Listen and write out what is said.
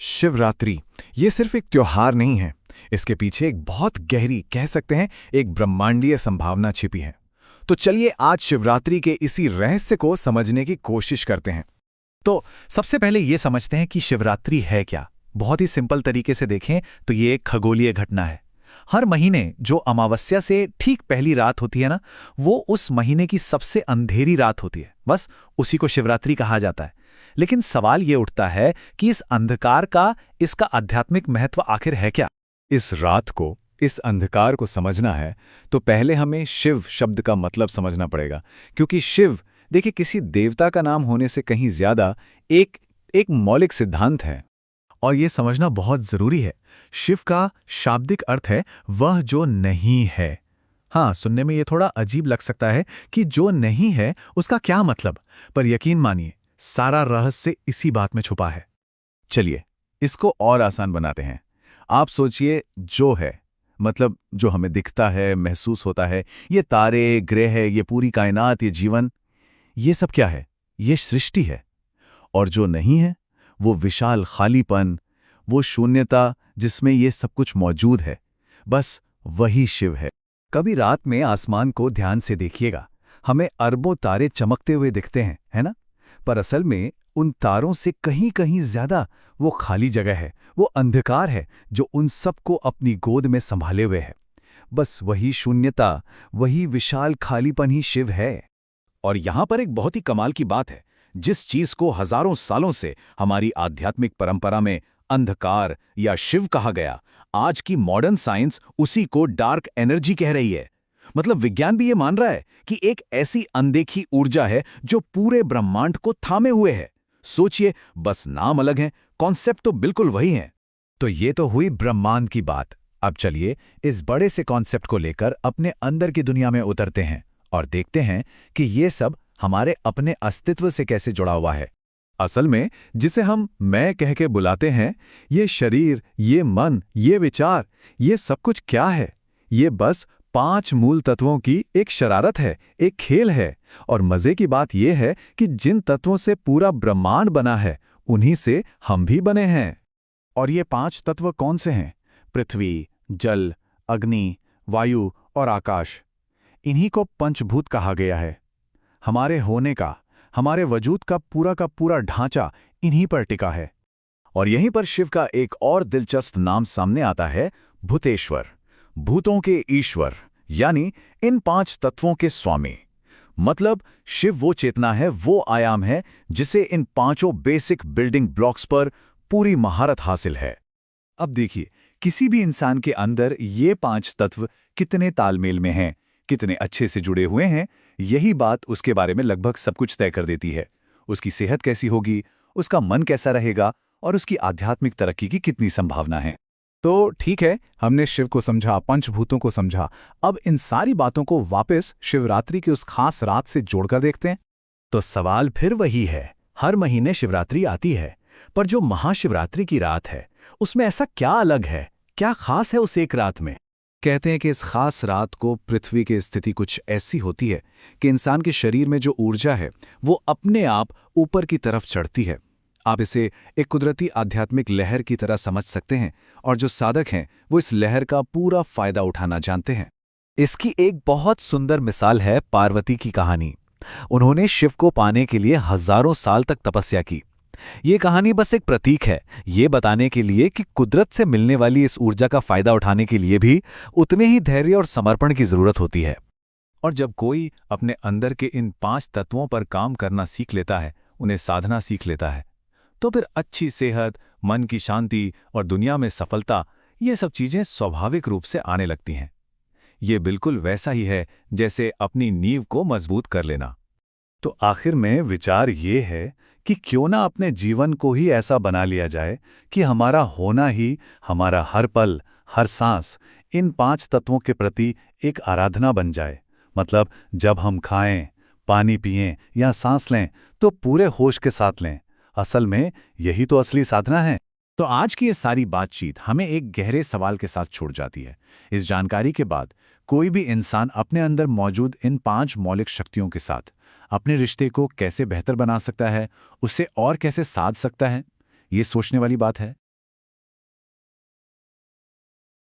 शिवरात्रि ये सिर्फ एक त्योहार नहीं है। इसके पीछे एक बहुत गहरी, कह सकते हैं एक ब्रह्मांडीय संभावना छिपी है। तो चलिए आज शिवरात्रि के इसी रहस्य को समझने की कोशिश करते हैं। तो सबसे पहले ये समझते हैं कि शिवरात्रि है क्या। बहुत ही सिंपल तरीके से देखें तो ये एक खगोलीय घटना है। हर महीने जो अमावस्या से ठीक पहली रात होती है ना, वो उस महीने की सबसे अंधेरी रात होती है। बस उसी को शिवरात्रि कहा जाता है। लेकिन सवाल ये उठता है कि इस अंधकार का, इसका आध्यात्मिक महत्व आखिर है क्या। इस रात को, इस अंधकार को समझना है तो पहले हमें शिव शब्द का मतलब समझना पड़ेगा। क्योंकि शिव, देखिए, किसी देवता का नाम होने से कहीं ज्यादा एक मौलिक सिद्धांत है और यह समझना बहुत जरूरी है। शिव का शाब्दिक अर्थ है वह जो नहीं है। हाँ, सुनने में यह थोड़ा अजीब लग सकता है कि जो नहीं है उसका क्या मतलब, पर यकीन मानिए सारा रहस्य इसी बात में छुपा है। चलिए इसको और आसान बनाते हैं। आप सोचिए, जो है मतलब जो हमें दिखता है, महसूस होता है, ये तारे, ग्रह, ये पूरी कायनात, ये जीवन, ये सब क्या है? ये सृष्टि है। और जो नहीं है वो विशाल खालीपन, वो शून्यता जिसमें ये सब कुछ मौजूद है, बस वही शिव है। कभी रात में आसमान को ध्यान से देखिएगा, हमें अरबों तारे चमकते हुए दिखते हैं, है ना? पर असल में उन तारों से कहीं कहीं ज्यादा वो खाली जगह है, वो अंधकार है जो उन सबको अपनी गोद में संभाले हुए है। बस वही शून्यता, वही विशाल खालीपन ही शिव है। और यहां पर एक बहुत ही कमाल की बात है, जिस चीज को हजारों सालों से हमारी आध्यात्मिक परंपरा में अंधकार या शिव कहा गया, आज की मॉडर्न साइंस उसी को डार्क एनर्जी कह रही है। मतलब विज्ञान भी ये मान रहा है कि एक ऐसी अनदेखी ऊर्जा है जो पूरे ब्रह्मांड को थामे हुए है। सोचिए, बस नाम अलग है, कॉन्सेप्ट तो बिल्कुल वही है। तो ये तो हुई ब्रह्मांड की बात। अब चलिए इस बड़े से कॉन्सेप्ट को लेकर अपने अंदर की दुनिया में उतरते हैं और देखते हैं कि ये सब हमारे अपने अस्तित्व से कैसे जुड़ा हुआ है। असल में जिसे हम मैं कह के बुलाते हैं, ये शरीर, ये मन, ये विचार, ये सब कुछ क्या है? ये बस 5 मूल तत्वों की एक शरारत है, एक खेल है। और मजे की बात यह है कि जिन तत्वों से पूरा ब्रह्मांड बना है, उन्हीं से हम भी बने हैं। और ये 5 तत्व कौन से हैं? पृथ्वी, जल, अग्नि, वायु और आकाश। इन्हीं को पंचभूत कहा गया है। हमारे होने का, हमारे वजूद का पूरा ढांचा इन्हीं पर टिका है। और यहीं पर शिव का एक और दिलचस्प नाम सामने आता है, भूतेश्वर, भूतों के ईश्वर, यानी इन 5 तत्वों के स्वामी। मतलब शिव वो चेतना है, वो आयाम है जिसे इन 5 बेसिक बिल्डिंग ब्लॉक्स पर पूरी महारत हासिल है। अब देखिए, किसी भी इंसान के अंदर ये 5 तत्व कितने तालमेल में हैं, कितने अच्छे से जुड़े हुए हैं, यही बात उसके बारे में लगभग सब कुछ तय कर देती है। उसकी सेहत कैसी होगी, उसका मन कैसा रहेगा और उसकी आध्यात्मिक तरक्की की कितनी संभावना है। तो ठीक है, हमने शिव को समझा, पंचभूतों को समझा। अब इन सारी बातों को वापस शिवरात्रि की उस खास रात से जोड़कर देखते हैं। तो सवाल फिर वही है, हर महीने शिवरात्रि आती है, पर जो महाशिवरात्रि की रात है, उसमें ऐसा क्या अलग है, क्या खास है उस एक रात में? कहते हैं कि इस खास रात को पृथ्वी की स्थिति कुछ ऐसी होती है कि इंसान के शरीर में जो ऊर्जा है वो अपने आप ऊपर की तरफ चढ़ती है। आप इसे एक कुदरती आध्यात्मिक लहर की तरह समझ सकते हैं, और जो साधक हैं वो इस लहर का पूरा फायदा उठाना जानते हैं। इसकी एक बहुत सुंदर मिसाल है पार्वती की कहानी। उन्होंने शिव को पाने के लिए हजारों साल तक तपस्या की। ये कहानी बस एक प्रतीक है, ये बताने के लिए कि कुदरत से मिलने वाली इस ऊर्जा का फायदा उठाने के लिए भी उतने ही धैर्य और समर्पण की जरूरत होती है। और जब कोई अपने अंदर के इन 5 तत्वों पर काम करना सीख लेता है, उन्हें साधना सीख लेता है, तो फिर अच्छी सेहत, मन की शांति और दुनिया में सफलता, ये सब चीजें स्वाभाविक रूप से आने लगती हैं। ये बिल्कुल वैसा ही है जैसे अपनी नींव को मजबूत कर लेना। तो आखिर में विचार ये है कि क्यों ना अपने जीवन को ही ऐसा बना लिया जाए कि हमारा होना ही, हमारा हर पल, हर सांस इन 5 तत्वों के प्रति एक आराधना बन जाए। मतलब जब हम खाएं, पानी पिएं या सांस लें तो पूरे होश के साथ लें। असल में यही तो असली साधना है। तो आज की ये सारी बातचीत हमें एक गहरे सवाल के साथ छोड़ जाती है। इस जानकारी के बाद कोई भी इंसान अपने अंदर मौजूद इन 5 मौलिक शक्तियों के साथ अपने रिश्ते को कैसे बेहतर बना सकता है, उसे और कैसे साध सकता है, ये सोचने वाली बात है।